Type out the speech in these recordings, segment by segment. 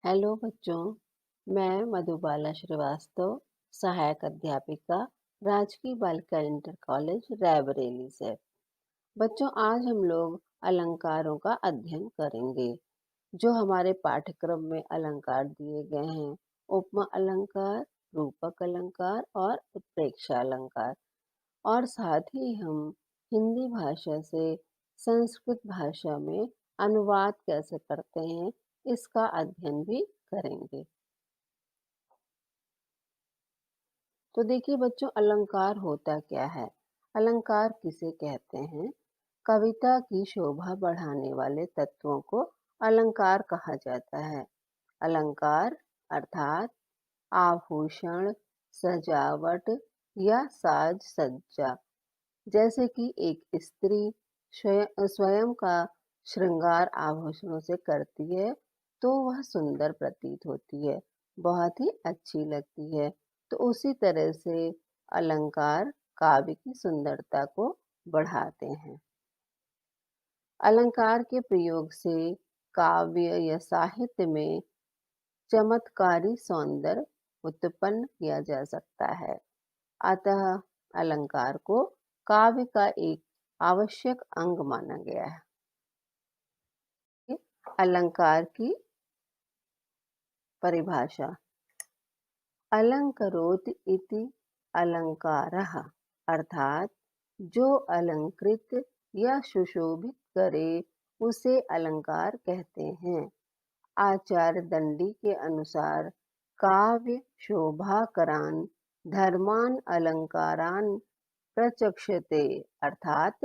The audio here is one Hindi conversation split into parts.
हेलो बच्चों, मैं मधुबाला श्रीवास्तव, सहायक अध्यापिका, राजकीय बालिका इंटर कॉलेज रायबरेली से। बच्चों, आज हम लोग अलंकारों का अध्ययन करेंगे। जो हमारे पाठ्यक्रम में अलंकार दिए गए हैं, उपमा अलंकार, रूपक अलंकार और उत्प्रेक्षा अलंकार। और साथ ही हम हिंदी भाषा से संस्कृत भाषा में अनुवाद कैसे करते हैं, इसका अध्ययन भी करेंगे। तो देखिए बच्चों, अलंकार होता क्या है? अलंकार किसे कहते हैं? कविता की शोभा बढ़ाने वाले तत्वों को अलंकार कहा जाता है। अलंकार अर्थात आभूषण, सजावट या साज सज्जा। जैसे कि एक स्त्री स्वयं का श्रृंगार आभूषणों से करती है, तो वह सुंदर प्रतीत होती है, बहुत ही अच्छी लगती है। तो उसी तरह से अलंकार काव्य की सुंदरता को बढ़ाते हैं। अलंकार के प्रयोग से काव्य या साहित्य में चमत्कारी सौंदर्य उत्पन्न किया जा सकता है। अतः अलंकार को काव्य का एक आवश्यक अंग माना गया है। अलंकार की परिभाषा। अलंकरोति इति अलंकारः अर्थात जो अलंकृत या सुशोभित करे उसे अलंकार कहते हैं। आचार्य दंडी के अनुसार काव्य शोभाकरान धर्मान अलंकारान प्रचक्षते अर्थात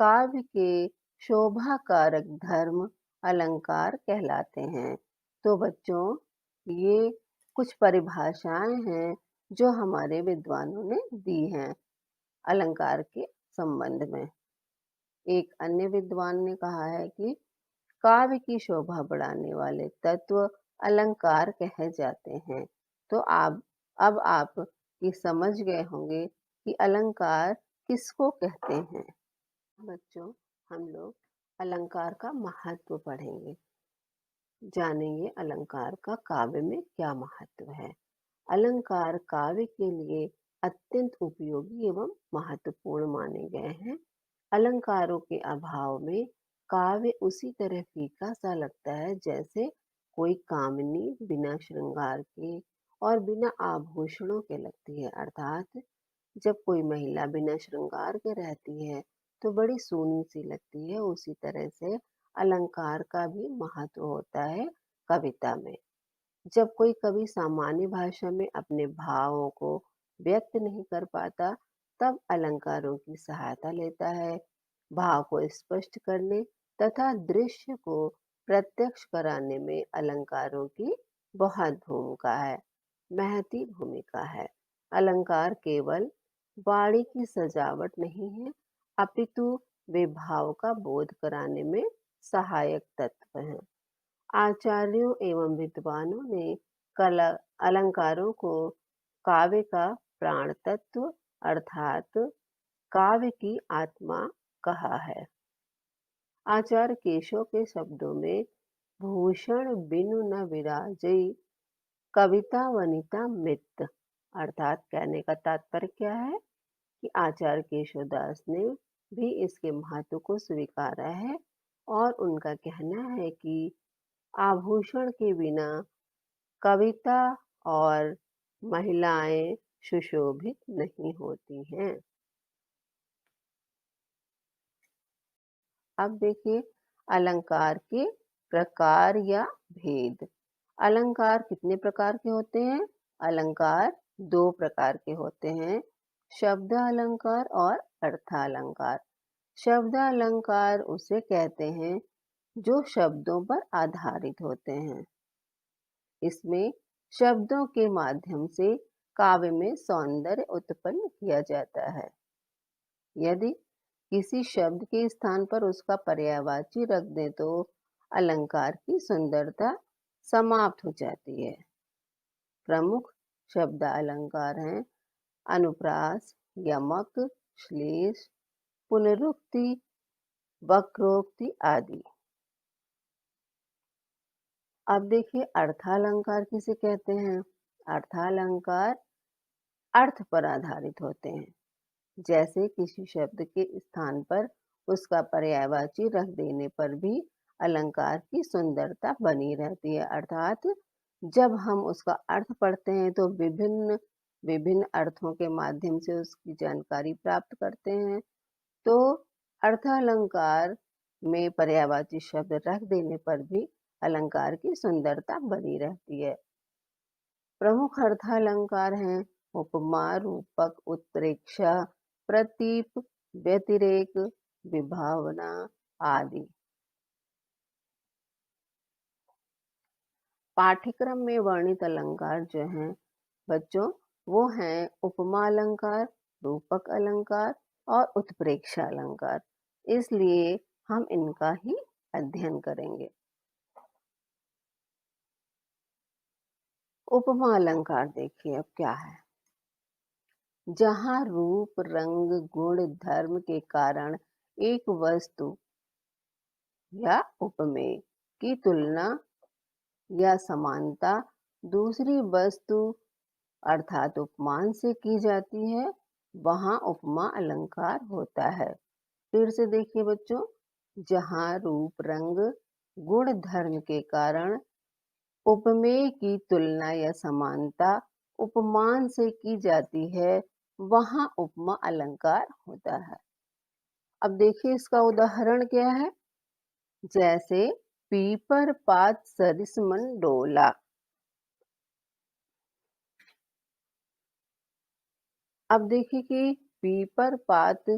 काव्य के शोभाकारक धर्म अलंकार कहलाते हैं। तो बच्चों, ये कुछ परिभाषाएं हैं जो हमारे विद्वानों ने दी हैं अलंकार के संबंध में। एक अन्य विद्वान ने कहा है कि काव्य की शोभा बढ़ाने वाले तत्व अलंकार कहे जाते हैं। तो आप अब आप ये समझ गए होंगे कि अलंकार किसको कहते हैं। बच्चों, हम लोग अलंकार का महत्व पढ़ेंगे, जानेंगे अलंकार का काव्य में क्या महत्व है। अलंकार काव्य के लिए अत्यंत उपयोगी एवं महत्वपूर्ण माने गए हैं। अलंकारों के अभाव में काव्य उसी तरह फीका सा लगता है जैसे कोई कामिनी बिना श्रृंगार के और बिना आभूषणों के लगती है। अर्थात जब कोई महिला बिना श्रृंगार के रहती है तो बड़ी सूनी सी लगती है। उसी तरह से अलंकार का भी महत्व होता है कविता में। जब कोई कवि सामान्य भाषा में अपने भावों को व्यक्त नहीं कर पाता, तब अलंकारों की सहायता लेता है। भाव को स्पष्ट करने तथा दृश्य को प्रत्यक्ष कराने में अलंकारों की बहुत भूमिका है, महती भूमिका है। अलंकार केवल वाणी की सजावट नहीं है, अपितु वे भाव का बोध कराने में सहायक तत्व हैं। आचार्यों एवं विद्वानों ने कला अलंकारों को काव्य का प्राण तत्व अर्थात काव्य की आत्मा कहा है। आचार्य केशव के शब्दों में भूषण बिनु न विराजई कविता वनिता मित अर्थात कहने का तात्पर्य क्या है कि आचार्य केशवदास ने भी इसके महत्व को स्वीकारा है और उनका कहना है कि आभूषण के बिना कविता और महिलाएं सुशोभित नहीं होती हैं। अब देखिए अलंकार के प्रकार या भेद। अलंकार कितने प्रकार के होते हैं? अलंकार दो प्रकार के होते हैं, शब्द अलंकार और अर्थालंकार। शब्द अलंकार उसे कहते हैं जो शब्दों पर आधारित होते हैं। इसमें शब्दों के माध्यम से काव्य में सौंदर्य उत्पन्न किया जाता है। यदि किसी शब्द के स्थान पर उसका पर्यायवाची रख दें तो अलंकार की सुंदरता समाप्त हो जाती है। प्रमुख शब्द अलंकार हैं अनुप्रास, यमक, श्लेष, पुनरुक्ति, वक्रोक्ति आदि। अब देखिए अर्थालंकार किसे कहते हैं। अर्थालंकार अर्थ पर आधारित होते हैं। जैसे किसी शब्द के स्थान पर उसका पर्यायवाची रख देने पर भी अलंकार की सुंदरता बनी रहती है। अर्थात जब हम उसका अर्थ पढ़ते हैं तो विभिन्न विभिन्न अर्थों के माध्यम से उसकी जानकारी प्राप्त करते हैं। तो अर्थालंकार में पर्यायवाची शब्द रख देने पर भी अलंकार की सुंदरता बनी रहती है। प्रमुख अर्थालंकार हैं उपमा, रूपक, उत्प्रेक्षा, प्रतीप, व्यतिरेक, विभावना आदि। पाठ्यक्रम में वर्णित अलंकार जो हैं बच्चों, वो हैं उपमा अलंकार, रूपक अलंकार और उत्प्रेक्षा अलंकार। इसलिए हम इनका ही अध्ययन करेंगे। उपमा अलंकार देखिए अब क्या है। जहाँ रूप, रंग, गुण, धर्म के कारण एक वस्तु या उपमेय की तुलना या समानता दूसरी वस्तु अर्थात उपमान से की जाती है, वहाँ उपमा अलंकार होता है। फिर से देखिए बच्चों, जहाँ रूप, रंग, गुण, धर्म के कारण उपमेय की तुलना या समानता उपमान से की जाती है, वहाँ उपमा अलंकार होता है। अब देखिए इसका उदाहरण क्या है। जैसे पीपर पात सरिस मन डोला। अब देखिए कि पीपर पात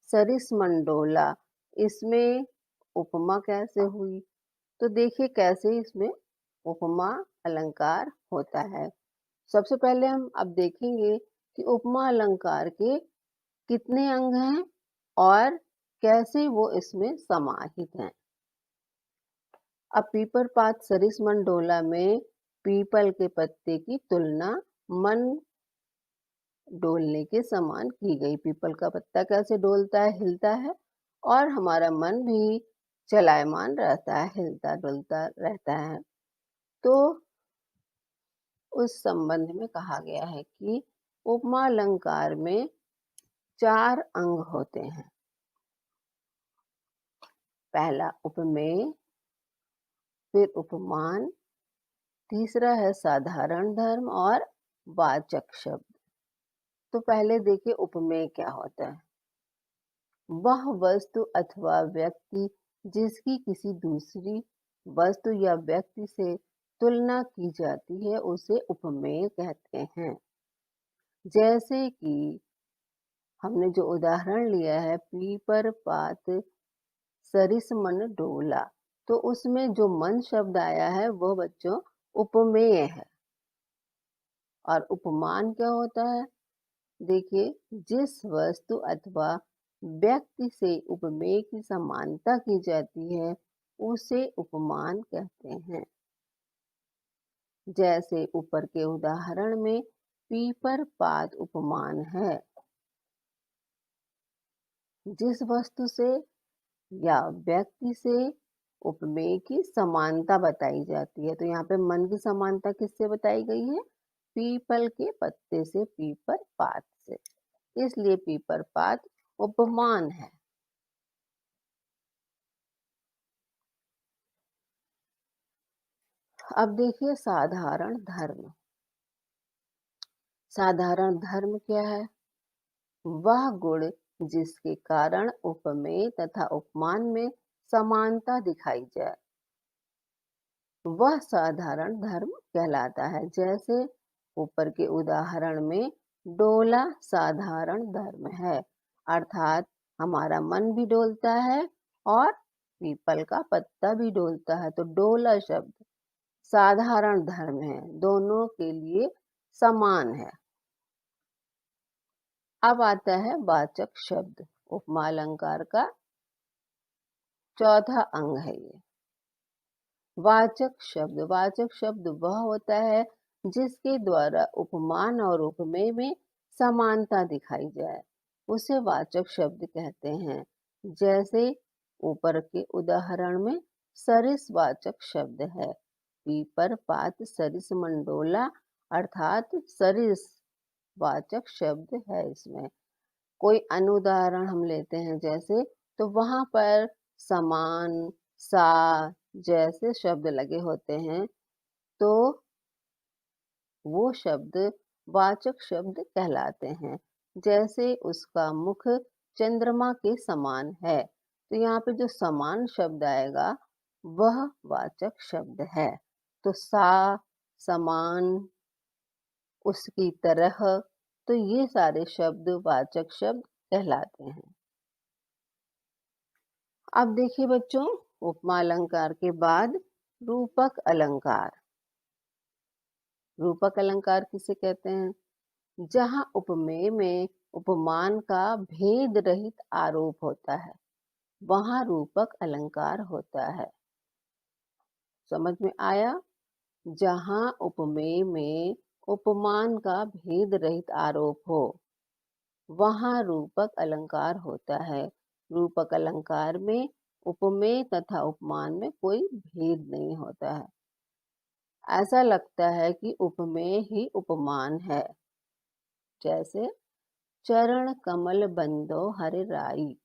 सरिस मन डोला, इसमें उपमा कैसे हुई। तो देखिए कैसे इसमें उपमा अलंकार होता है। सबसे पहले हम अब देखेंगे कि उपमा अलंकार के कितने अंग हैं और कैसे वो इसमें समाहित हैं। अब पीपर पात सरिस मन डोला में पीपल के पत्ते की तुलना मन डोलने के समान की गई। पीपल का पत्ता कैसे डोलता है, हिलता है, और हमारा मन भी चलायमान रहता है, हिलता डुलता रहता है। तो उस संबंध में कहा गया है कि उपमा अलंकार में 4 अंग होते हैं। पहला उपमेय, फिर उपमान, तीसरा है साधारण धर्म और वाचक शब्द। तो पहले देखिए उपमेय क्या होता है। वह वस्तु अथवा व्यक्ति जिसकी किसी दूसरी वस्तु या व्यक्ति से तुलना की जाती है उसे उपमेय कहते हैं। जैसे कि हमने जो उदाहरण लिया है पीपर पात सरिस मन डोला, तो उसमें जो मन शब्द आया है वो बच्चों उपमेय है। और उपमान क्या होता है। देखिए जिस वस्तु अथवा व्यक्ति से उपमेय की समानता की जाती है उसे उपमान कहते हैं। जैसे ऊपर के उदाहरण में पीपर पात उपमान है। जिस वस्तु से या व्यक्ति से उपमेय की समानता बताई जाती है। तो यहाँ पे मन की समानता किससे बताई गई है। पीपल के पत्ते से, पीपर पात से। इसलिए पीपर पात उपमान है। अब देखिए साधारण धर्म। साधारण धर्म क्या है। वह गुण जिसके कारण उपमेय तथा उपमान में समानता दिखाई जाए वह साधारण धर्म कहलाता है। जैसे ऊपर के उदाहरण में डोला साधारण धर्म है, अर्थात हमारा मन भी डोलता है और पीपल का पत्ता भी डोलता है। तो डोला शब्द साधारण धर्म है, दोनों के लिए समान है। अब आता है वाचक शब्द। उपमा अलंकार का चौथा अंग है ये। वाचक शब्द वह होता है जिसके द्वारा उपमान और उपमेय में समानता दिखाई जाए उसे वाचक शब्द कहते हैं। जैसे ऊपर के उदाहरण में सरिस वाचक शब्द है। पीपर पात सरिस मंडोला, अर्थात सरिस वाचक शब्द है इसमें। कोई अन्य उदाहरण हम लेते हैं जैसे, तो वहां पर समान, सा जैसे शब्द लगे होते हैं, तो वो शब्द वाचक शब्द कहलाते हैं। जैसे उसका मुख चंद्रमा के समान है, तो यहाँ पे जो समान शब्द आएगा वह वाचक शब्द है। तो सा, समान, उसकी तरह, तो ये सारे शब्द वाचक शब्द कहलाते हैं। अब देखिए बच्चों, उपमा अलंकार के बाद रूपक अलंकार। रूपक अलंकार किसे कहते हैं? जहाँ उपमेय में उपमान का भेद रहित आरोप होता है, वहां रूपक अलंकार होता है। समझ में आया? जहाँ उपमेय में उपमान का भेद रहित आरोप हो, वहां रूपक अलंकार होता है। रूपक अलंकार में उपमेय तथा उपमान में कोई भेद नहीं होता है। ऐसा लगता है कि उपमेय ही उपमान है। जैसे, चरण कमल बंदो हरे राई।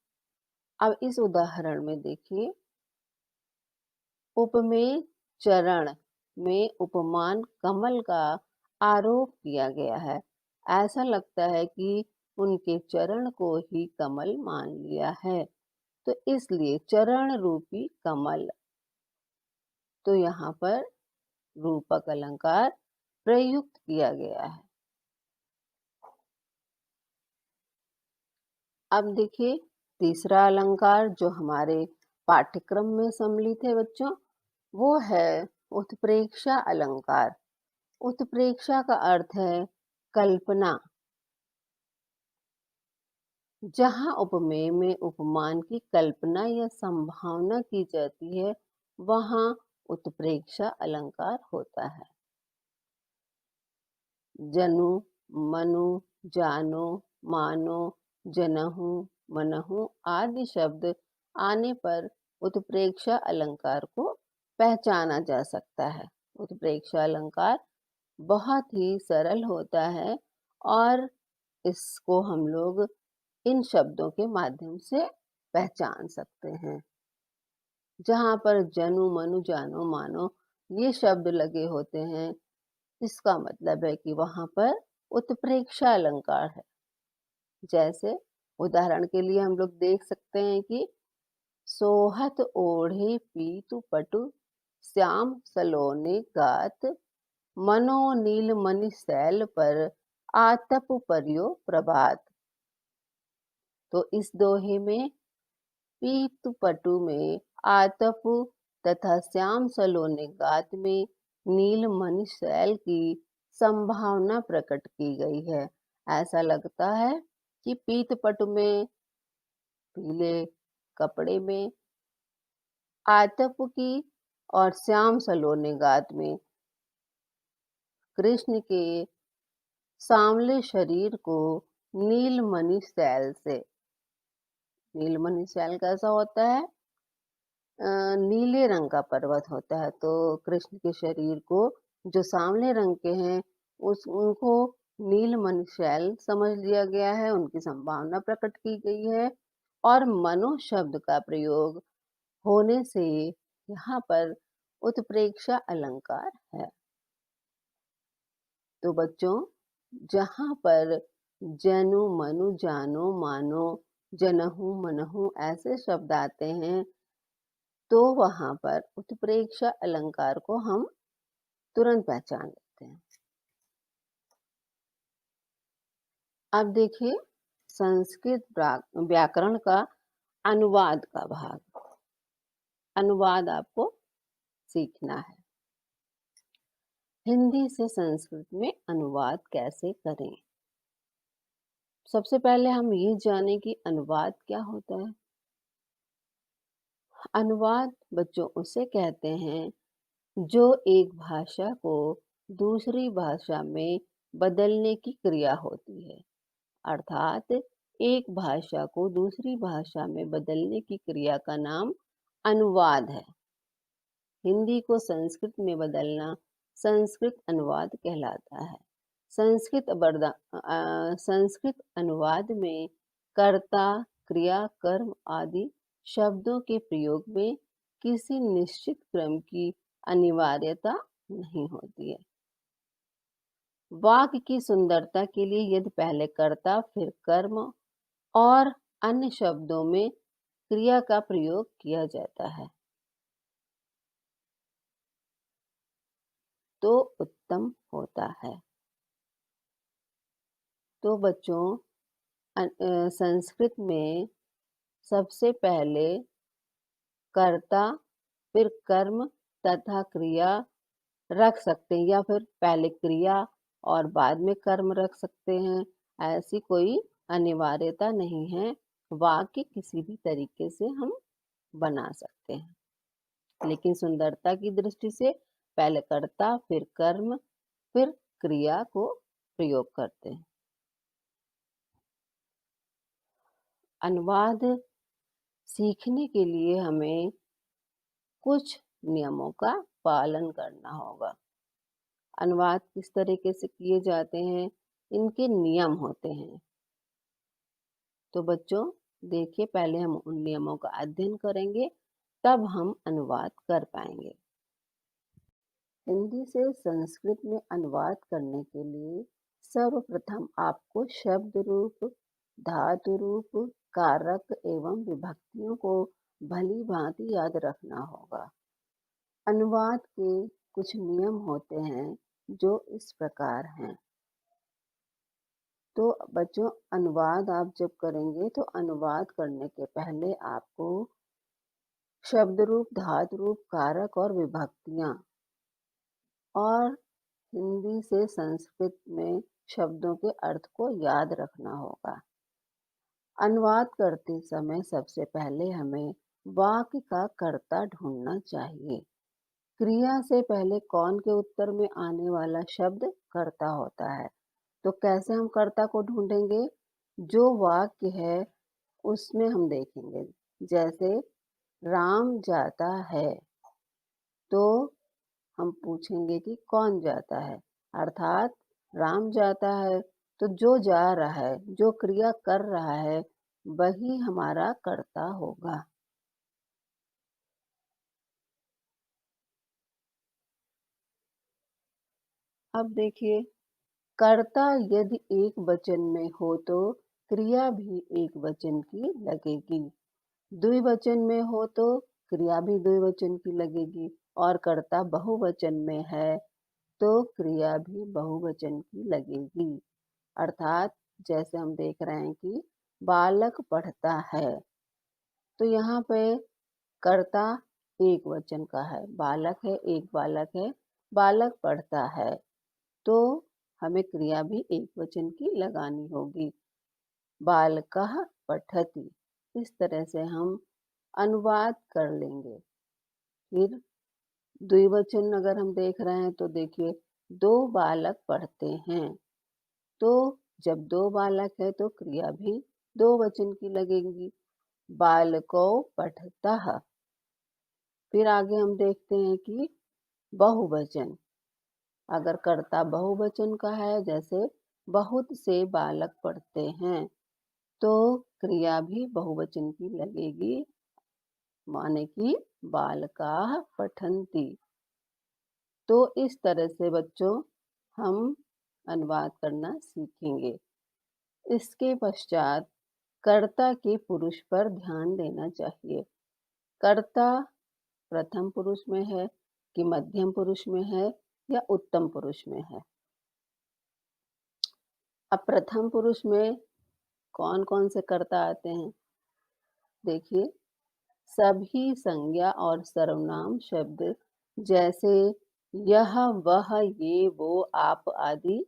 अब इस उदाहरण में देखिए, उपमेय चरण में उपमान कमल का आरोप किया गया है। ऐसा लगता है कि उनके चरण को ही कमल मान लिया है, तो इसलिए चरण रूपी कमल। तो यहाँ पर रूपक अलंकार प्रयुक्त किया गया है। अब देखिए, तीसरा अलंकार जो हमारे पाठ्यक्रम में सम्मिलित है बच्चों, वो है उत्प्रेक्षा अलंकार। उत्प्रेक्षा का अर्थ है कल्पना। जहाँ उपमेय में उपमान की कल्पना या संभावना की जाती है, वहाँ उत्प्रेक्षा अलंकार होता है। जनु, मनु, जानो, मानो, जनहु, मनहु आदि शब्द आने पर उत्प्रेक्षा अलंकार को पहचाना जा सकता है। उत्प्रेक्षा अलंकार बहुत ही सरल होता है और इसको हम लोग इन शब्दों के माध्यम से पहचान सकते हैं। जहाँ पर जनु, मनु, जानो, मानो ये शब्द लगे होते हैं, इसका मतलब है कि वहां पर उत्प्रेक्षा अलंकार है। जैसे उदाहरण के लिए हम लोग देख सकते हैं कि सोहत ओढ़े पीतु पटु, श्याम सलोने गात, मनो नील मणि शैल पर, आतप परियो प्रभात। तो इस दोहे में पीतु पटु में आतप तथा श्याम सलोने गात में नीलमणि शैल की संभावना प्रकट की गई है। ऐसा लगता है कि पीत पटु में, पीले कपड़े में, आतप की और श्याम सलोने गात में कृष्ण के सांवले शरीर को नीलमणि शैल से, नीलमणि शैल कैसा होता है? नीले रंग का पर्वत होता है। तो कृष्ण के शरीर को जो सांवले रंग के हैं, उस उनको नीलमणि शैल समझ लिया गया है, उनकी संभावना प्रकट की गई है और मनो शब्द का प्रयोग होने से यहाँ पर उत्प्रेक्षा अलंकार है। तो बच्चों, जहाँ पर जनु, मनु, जानो, मानो, जनहु, मनहु ऐसे शब्द आते हैं, तो वहां पर उत्प्रेक्षा अलंकार को हम तुरंत पहचान लेते हैं। अब देखिए, संस्कृत व्याकरण का अनुवाद का भाग। अनुवाद आपको सीखना है। हिंदी से संस्कृत में अनुवाद कैसे करें? सबसे पहले हम ये जानें कि अनुवाद क्या होता है। अनुवाद बच्चों उसे कहते हैं जो एक भाषा को दूसरी भाषा में बदलने की क्रिया होती है। अर्थात एक भाषा को दूसरी भाषा में बदलने की क्रिया का नाम अनुवाद है। हिंदी को संस्कृत में बदलना संस्कृत अनुवाद कहलाता है। संस्कृत अनुवाद में कर्ता, क्रिया, कर्म आदि शब्दों के प्रयोग में किसी निश्चित क्रम की अनिवार्यता नहीं होती है। वाक्य की सुंदरता के लिए यदि पहले कर्ता फिर कर्म और अन्य शब्दों में क्रिया का प्रयोग किया जाता है तो उत्तम होता है। तो बच्चों संस्कृत में सबसे पहले कर्ता फिर कर्म तथा क्रिया रख सकते हैं या फिर पहले क्रिया और बाद में कर्म रख सकते हैं। ऐसी कोई अनिवार्यता नहीं है। वाक्य किसी भी तरीके से हम बना सकते हैं, लेकिन सुंदरता की दृष्टि से पहले कर्ता फिर कर्म फिर क्रिया को प्रयोग करते हैं। अनुवाद सीखने के लिए हमें कुछ नियमों का पालन करना होगा। अनुवाद किस तरीके से किए जाते हैं, इनके नियम होते हैं। तो बच्चों देखिए, पहले हम उन नियमों का अध्ययन करेंगे, तब हम अनुवाद कर पाएंगे। हिंदी से संस्कृत में अनुवाद करने के लिए सर्वप्रथम आपको शब्द रूप, धातु रूप, कारक एवं विभक्तियों को भली भांति याद रखना होगा। अनुवाद के कुछ नियम होते हैं जो इस प्रकार हैं। तो बच्चों अनुवाद आप जब करेंगे तो अनुवाद करने के पहले आपको शब्द रूप, धातु रूप, कारक और विभक्तियां और हिंदी से संस्कृत में शब्दों के अर्थ को याद रखना होगा। अनुवाद करते समय सबसे पहले हमें वाक्य का कर्ता ढूंढना चाहिए। क्रिया से पहले कौन के उत्तर में आने वाला शब्द कर्ता होता है। तो कैसे हम कर्ता को ढूंढेंगे? जो वाक्य है उसमें हम देखेंगे। जैसे राम जाता है तो हम पूछेंगे कि कौन जाता है, अर्थात राम जाता है तो जो जा रहा है, जो क्रिया कर रहा है वही हमारा कर्ता होगा। अब देखिए, कर्ता यदि एक वचन में हो तो क्रिया भी एक वचन की लगेगी। द्विवचन में हो तो क्रिया भी द्विवचन की लगेगी और कर्ता बहुवचन में है तो क्रिया भी बहुवचन की लगेगी। अर्थात जैसे हम देख रहे हैं कि बालक पढ़ता है तो यहाँ पे कर्ता एक वचन का है, बालक है, एक बालक है, बालक पढ़ता है तो हमें क्रिया भी एक वचन की लगानी होगी, बालकः पठति। इस तरह से हम अनुवाद कर लेंगे। फिर द्विवचन अगर हम देख रहे हैं तो देखिए, दो बालक पढ़ते हैं तो जब दो बालक है तो क्रिया भी दो वचन की लगेगी, बालको पठतः। फिर आगे हम देखते हैं कि बहुवचन, अगर कर्ता बहुवचन का है, जैसे बहुत से बालक पढ़ते हैं तो क्रिया भी बहुवचन की लगेगी, माने कि बालकाः पठन्ति। तो इस तरह से बच्चों हम अनुवाद करना सीखेंगे। इसके पश्चात कर्ता के पुरुष पर ध्यान देना चाहिए। कर्ता प्रथम पुरुष में है कि मध्यम पुरुष में है या उत्तम पुरुष में है। अब प्रथम पुरुष में कौन कौन से कर्ता आते हैं? देखिए, सभी संज्ञा और सर्वनाम शब्द जैसे यह, वह, ये, वो, आप आदि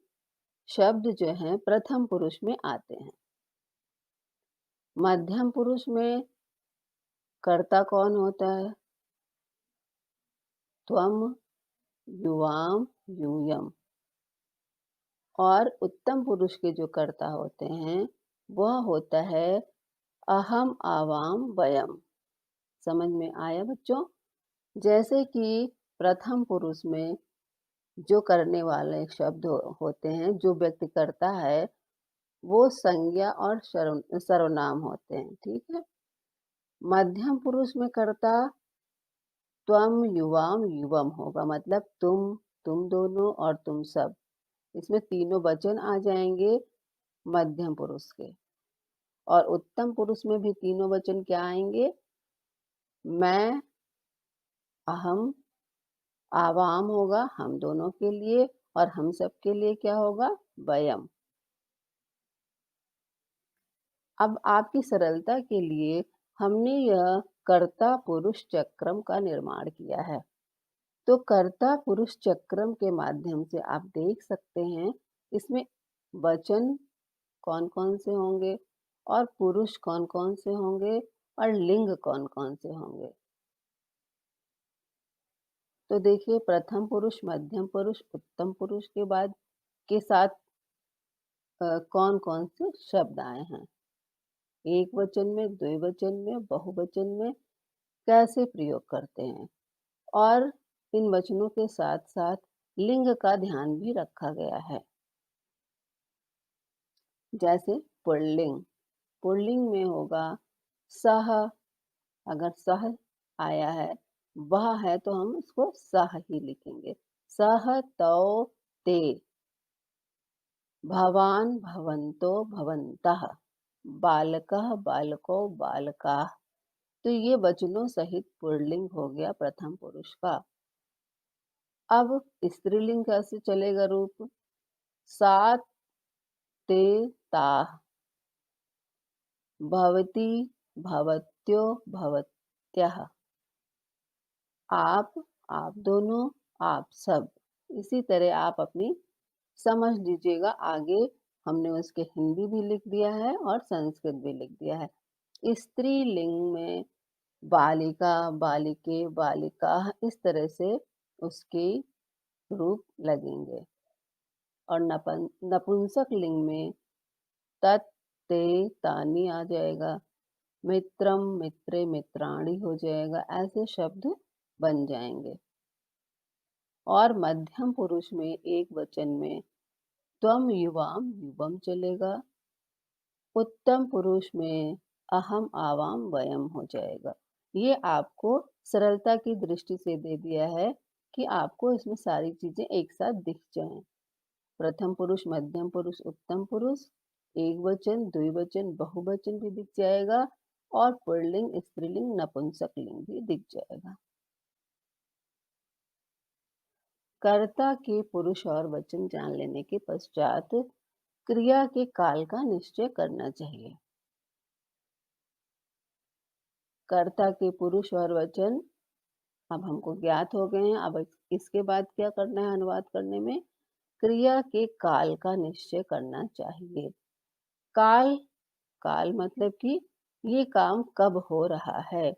शब्द जो हैं प्रथम पुरुष में आते हैं। मध्यम पुरुष में कर्ता कौन होता है? त्वम, युवाम, यूयम। और उत्तम पुरुष के जो कर्ता होते हैं वह होता है अहम, आवाम, वयम। समझ में आया बच्चों? जैसे कि प्रथम पुरुष में जो करने वाले शब्द होते हैं, जो व्यक्ति करता है, वो संज्ञा और सर्वनाम होते हैं, ठीक है? मध्यम पुरुष में कर्ता त्वम, युवाम, युवम होगा, मतलब तुम दोनों और तुम सब। इसमें तीनों वचन आ जाएंगे मध्यम पुरुष के। और उत्तम पुरुष में भी तीनों वचन क्या आएंगे? मैं, अहम, आवाम होगा हम दोनों के लिए, और हम सब के लिए क्या होगा? वयम। अब आपकी सरलता के लिए हमने यह कर्ता पुरुष चक्रम का निर्माण किया है। तो कर्ता पुरुष चक्रम के माध्यम से आप देख सकते हैं इसमें वचन कौन-कौन से होंगे और पुरुष कौन-कौन से होंगे और लिंग कौन-कौन से होंगे। तो देखिए, प्रथम पुरुष, मध्यम पुरुष, उत्तम पुरुष के बाद के साथ कौन-कौन से शब्द आए हैं। एक वचन में, द्विवचन में, बहुवचन में कैसे प्रयोग करते हैं, और इन वचनों के साथ-साथ लिंग का ध्यान भी रखा गया है। जैसे पुल्लिंग, पुल्लिंग में होगा सह, अगर सह आया है, वह है, तो हम इसको सह ही लिखेंगे। सह तौ ते, भवान भवन्तो भवन्तः, बालकः बालको बालकाः। तो ये वचनों सहित पुल्लिंग हो गया प्रथम पुरुष का। अब स्त्रीलिंग कैसे चलेगा रूप? सा ते ताः, भवती भवत्यो भवत्यः, आप दोनों, आप सब। इसी तरह आप अपनी समझ लीजिएगा। आगे हमने उसके हिंदी भी लिख दिया है और संस्कृत भी लिख दिया है। स्त्रीलिंग में बालिका, बालिके, बालिका, इस तरह से उसके रूप लगेंगे। और नपुंसक लिंग में तत्, ते, तानि आ जाएगा। मित्रम, मित्रे, मित्राणि हो जाएगा। ऐसे शब्द बन जाएंगे। और मध्यम पुरुष में एक वचन में त्वम, युवाम, युवम चलेगा। उत्तम पुरुष में अहम, आवाम, वयम हो जाएगा। ये आपको सरलता की दृष्टि से दे दिया है कि आपको इसमें सारी चीजें एक साथ दिख जाएं। प्रथम पुरुष, मध्यम पुरुष, उत्तम पुरुष, एक वचन, द्विवचन, बहुवचन भी दिख जाएगा, और पुल्लिंग, स्त्रीलिंग, नपुंसक लिंग भी दिख जाएगा। कर्ता के पुरुष और वचन जान लेने के पश्चात क्रिया के काल का निश्चय करना चाहिए। कर्ता के पुरुष और वचन अब हमको ज्ञात हो गए हैं। अब इसके बाद क्या करना है अनुवाद करने में? क्रिया के काल का निश्चय करना चाहिए। काल, काल मतलब कि ये काम कब हो रहा है,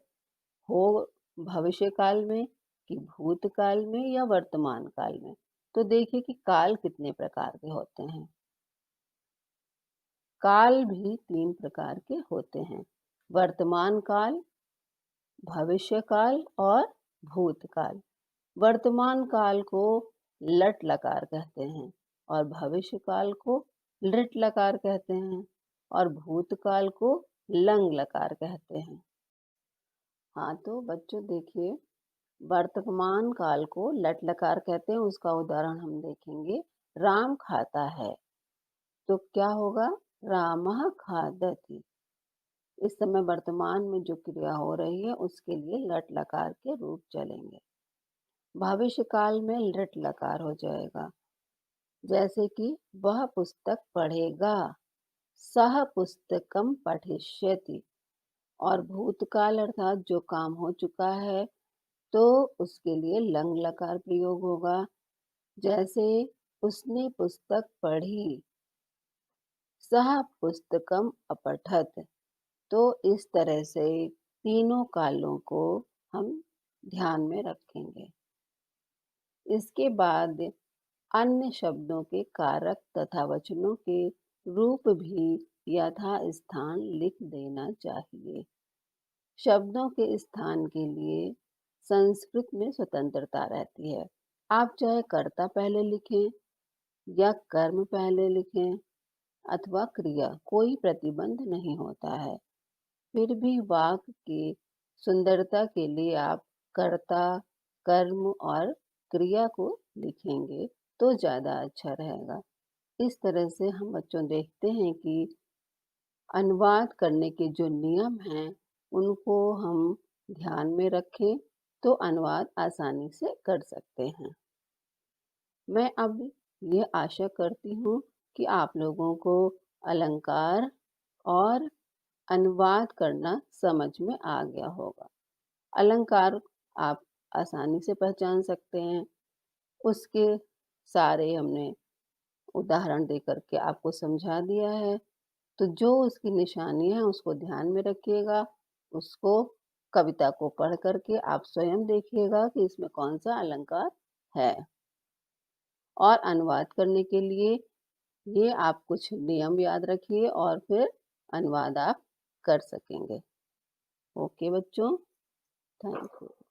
हो भविष्य काल में, कि भूतकाल में, या वर्तमान काल में। तो देखिए कि काल कितने प्रकार के होते हैं। काल भी 3 प्रकार के होते हैं: वर्तमान काल, भविष्य काल और भूतकाल। वर्तमान काल को लट लकार कहते हैं, और भविष्य काल को लृट लकार कहते हैं, और भूतकाल को लंग लकार कहते हैं। हाँ, तो बच्चों देखिए, वर्तमान काल को लट लकार कहते हैं। उसका उदाहरण हम देखेंगे। राम खाता है, तो क्या होगा? रामः खादति। इस समय वर्तमान में जो क्रिया हो रही है उसके लिए लट लकार के रूप चलेंगे। भविष्य काल में लृट लकार हो जाएगा। जैसे कि वह पुस्तक पढ़ेगा, सह पुस्तकम पठिष्यति। और भूतकाल अर्थात जो काम हो चुका है, तो उसके लिए लंग लकार प्रयोग होगा। जैसे उसने पुस्तक पढ़ी, सह पुस्तकम अपठत। तो इस तरह से तीनों कालों को हम ध्यान में रखेंगे। इसके बाद अन्य शब्दों के कारक तथा वचनों के रूप भी यथास्थान लिख देना चाहिए। शब्दों के स्थान के लिए संस्कृत में स्वतंत्रता रहती है। आप चाहे कर्ता पहले लिखें या कर्म पहले लिखें अथवा क्रिया, कोई प्रतिबंध नहीं होता है। फिर भी वाक्य की सुंदरता के लिए आप कर्ता, कर्म और क्रिया को लिखेंगे तो ज़्यादा अच्छा रहेगा। इस तरह से हम बच्चों देखते हैं कि अनुवाद करने के जो नियम हैं, उनको हम ध्यान में रखें तो अनुवाद आसानी से कर सकते हैं। मैं अब ये आशा करती हूँ कि आप लोगों को अलंकार और अनुवाद करना समझ में आ गया होगा। अलंकार आप आसानी से पहचान सकते हैं, उसके सारे हमने उदाहरण दे कर के आपको समझा दिया है। तो जो उसकी निशानियाँ हैं उसको ध्यान में रखिएगा, उसको कविता को पढ़ कर के आप स्वयं देखिएगा कि इसमें कौन-सा अलंकार है। और अनुवाद करने के लिए ये आप कुछ नियम याद रखिए और फिर अनुवाद आप कर सकेंगे। ओके बच्चों, थैंक यू।